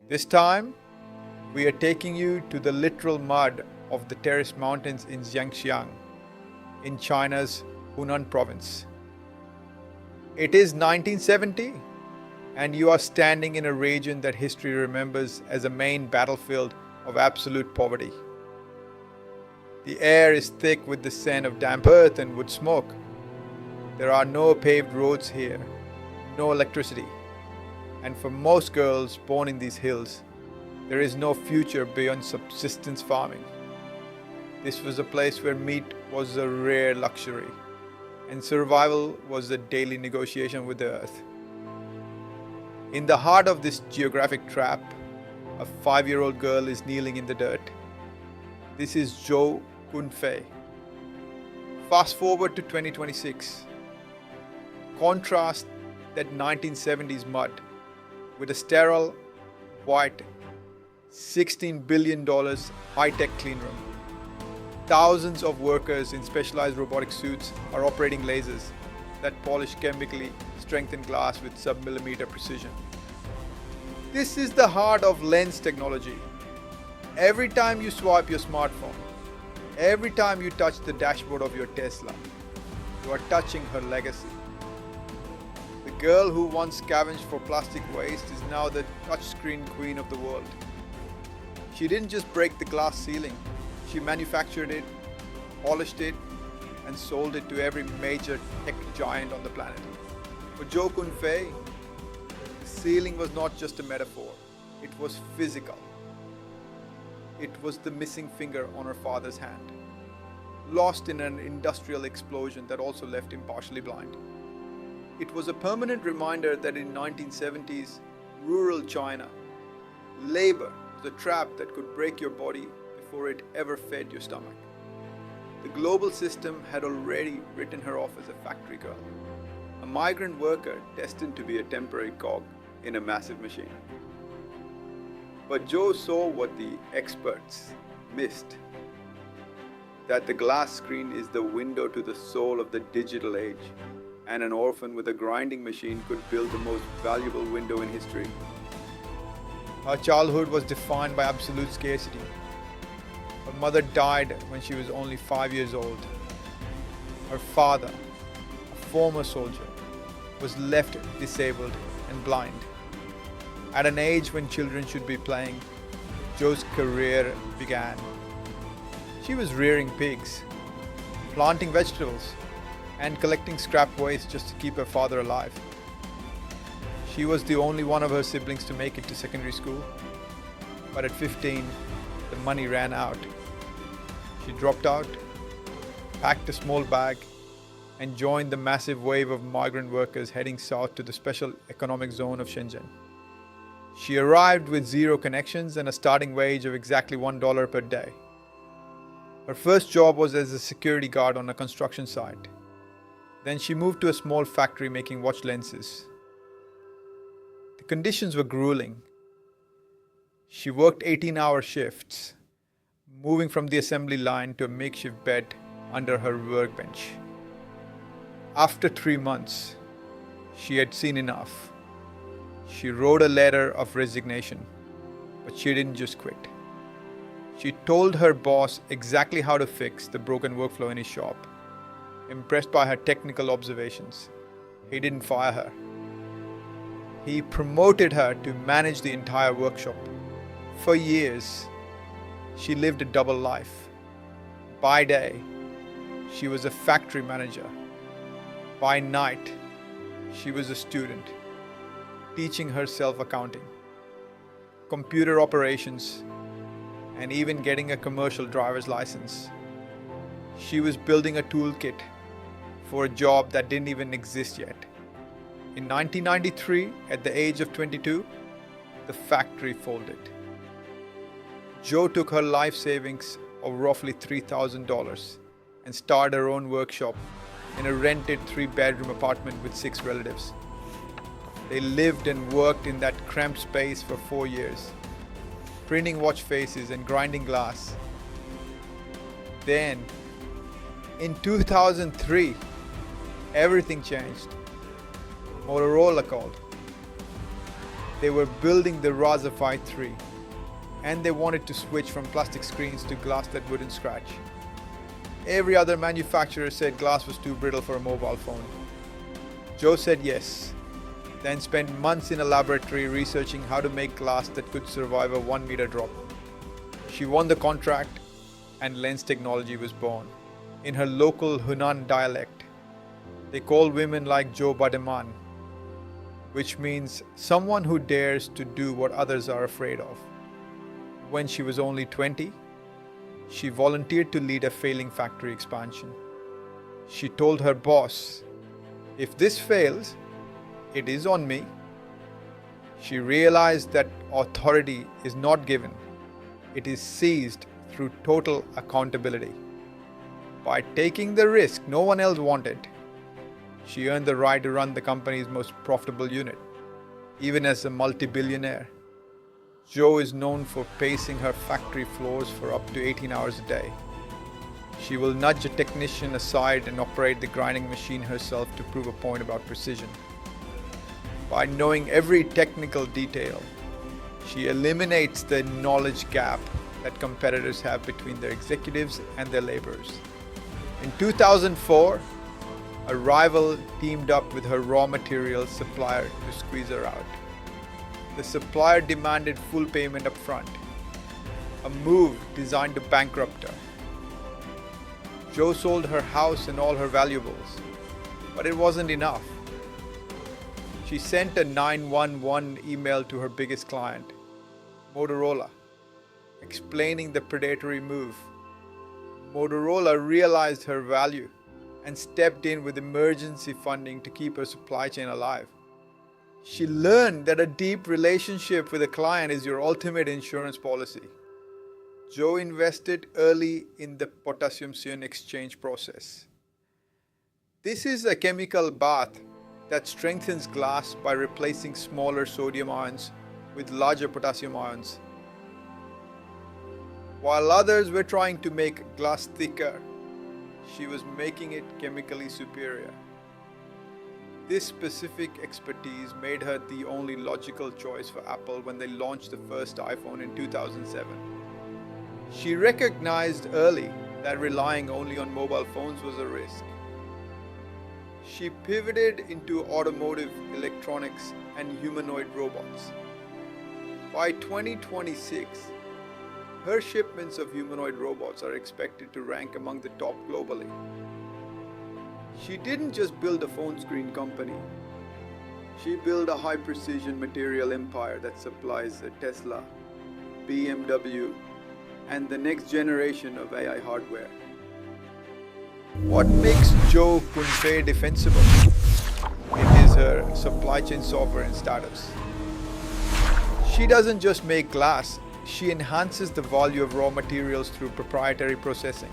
This time, we are taking you to the literal mud of the terraced mountains in Jiangxiang, in China's Hunan province. It is 1970, and you are standing in a region that history remembers as a main battlefield of absolute poverty. The air is thick with the scent of damp earth and wood smoke. There are no paved roads here, no electricity, and for most girls born in these hills, there is no future beyond subsistence farming. This was a place where meat was a rare luxury, and survival was a daily negotiation with the earth. In the heart of this geographic trap, a 5-year-old girl is kneeling in the dirt. This is Zhou Qunfei. Fast forward to 2026. Contrast that 1970s mud with a sterile, white, $16 billion high-tech clean room. Thousands of workers in specialized robotic suits are operating lasers that polish chemically strengthened glass with sub-millimeter precision. This is the heart of lens technology. Every time you swipe your smartphone, every time you touch the dashboard of your Tesla, you are touching her legacy. The girl who once scavenged for plastic waste is now the touchscreen queen of the world. She didn't just break the glass ceiling, she manufactured it, polished it, and sold it to every major tech giant on the planet. For Zhou Qunfei, the ceiling was not just a metaphor, it was physical. It was the missing finger on her father's hand, lost in an industrial explosion that also left him partially blind. It was a permanent reminder that in 1970s rural China, labor was a trap that could break your body before it ever fed your stomach. The global system had already written her off as a factory girl, a migrant worker destined to be a temporary cog in a massive machine. But Joe saw what the experts missed, that the glass screen is the window to the soul of the digital age, and an orphan with a grinding machine could build the most valuable window in history. Her childhood was defined by absolute scarcity. Her mother died when she was only 5 years old. Her father, a former soldier, was left disabled and blind. At an age when children should be playing, Joe's career began. She was rearing pigs, planting vegetables, and collecting scrap waste just to keep her father alive. She was the only one of her siblings to make it to secondary school, but at 15, the money ran out. She dropped out, packed a small bag, and joined the massive wave of migrant workers heading south to the special economic zone of Shenzhen. She arrived with zero connections and a starting wage of exactly $1 per day. Her first job was as a security guard on a construction site. Then she moved to a small factory making watch lenses. The conditions were grueling. She worked 18-hour shifts, moving from the assembly line to a makeshift bed under her workbench. After 3 months, she had seen enough. She wrote a letter of resignation, but she didn't just quit. She told her boss exactly how to fix the broken workflow in his shop. Impressed by her technical observations, he didn't fire her. He promoted her to manage the entire workshop. For years, she lived a double life. By day, she was a factory manager. By night, she was a student, teaching herself accounting, computer operations, and even getting a commercial driver's license. She was building a toolkit for a job that didn't even exist yet. In 1993, at the age of 22, the factory folded. Jo took her life savings of roughly $3,000 and started her own workshop in a rented 3-bedroom apartment with 6 relatives. They lived and worked in that cramped space for 4 years, printing watch faces and grinding glass. Then, in 2003, everything changed. Motorola called. They were building the Raza Phi 3, and they wanted to switch from plastic screens to glass that wouldn't scratch. Every other manufacturer said glass was too brittle for a mobile phone. Zhou said yes, then spent months in a laboratory researching how to make glass that could survive a 1-meter drop. She won the contract, and lens technology was born. In her local Hunan dialect, they call women like Zhou Bademan, which means someone who dares to do what others are afraid of. When she was only 20, she volunteered to lead a failing factory expansion. She told her boss, "If this fails, it is on me." She realized that authority is not given, it is seized through total accountability. By taking the risk no one else wanted, she earned the right to run the company's most profitable unit, even as a multi-billionaire. Zhou is known for pacing her factory floors for up to 18 hours a day. She will nudge a technician aside and operate the grinding machine herself to prove a point about precision. By knowing every technical detail, she eliminates the knowledge gap that competitors have between their executives and their laborers. In 2004, a rival teamed up with her raw materials supplier to squeeze her out. The supplier demanded full payment up front, a move designed to bankrupt her. Zhou sold her house and all her valuables, but it wasn't enough. She sent a 911 email to her biggest client, Motorola, explaining the predatory move. Motorola realized her value and stepped in with emergency funding to keep her supply chain alive. She learned that a deep relationship with a client is your ultimate insurance policy. Zhou invested early in the potassium-ion exchange process. This is a chemical bath that strengthens glass by replacing smaller sodium ions with larger potassium ions. While others were trying to make glass thicker, she was making it chemically superior. This specific expertise made her the only logical choice for Apple when they launched the first iPhone in 2007. She recognized early that relying only on mobile phones was a risk. She pivoted into automotive electronics and humanoid robots. By 2026, her shipments of humanoid robots are expected to rank among the top globally. She didn't just build a phone screen company. She built a high-precision material empire that supplies a Tesla, BMW, and the next generation of AI hardware. What makes Zhou Qunfei defensible? It is her supply chain sovereign status. She doesn't just make glass, she enhances the value of raw materials through proprietary processing.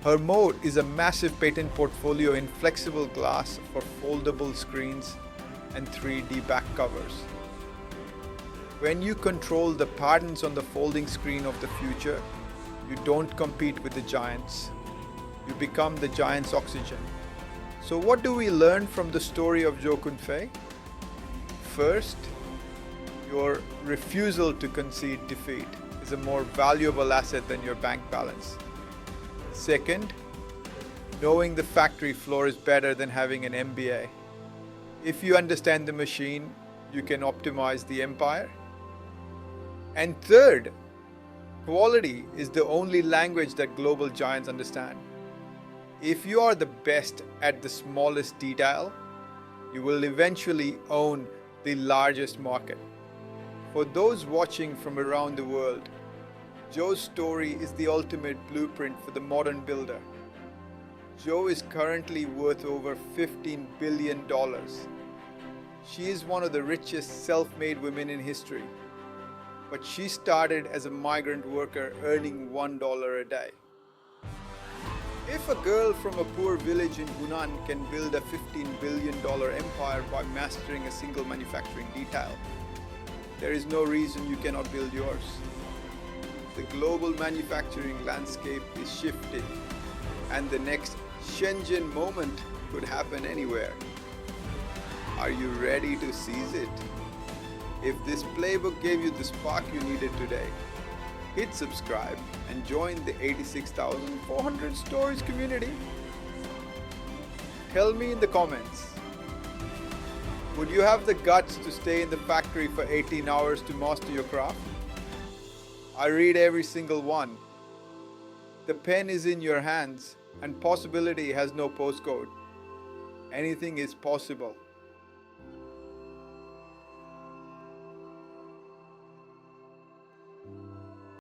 Her moat is a massive patent portfolio in flexible glass for foldable screens and 3D back covers. When you control the patterns on the folding screen of the future, you don't compete with the giants. You become the giant's oxygen. So what do we learn from the story of Zhou Qunfei? First, your refusal to concede defeat is a more valuable asset than your bank balance. Second, knowing the factory floor is better than having an MBA. If you understand the machine, you can optimize the empire. And third, quality is the only language that global giants understand. If you are the best at the smallest detail, you will eventually own the largest market. For those watching from around the world, Zhou's story is the ultimate blueprint for the modern builder. Zhou is currently worth over $15 billion. She is one of the richest self-made women in history. But she started as a migrant worker earning $1 a day. If a girl from a poor village in Hunan can build a $15 billion empire by mastering a single manufacturing detail, there is no reason you cannot build yours. The global manufacturing landscape is shifting, and the next Shenzhen moment could happen anywhere. Are you ready to seize it? If this playbook gave you the spark you needed today, hit subscribe and join the 86,400 stories community. Tell me in the comments, would you have the guts to stay in the factory for 18 hours to master your craft? I read every single one. The pen is in your hands and possibility has no postcode. Anything is possible.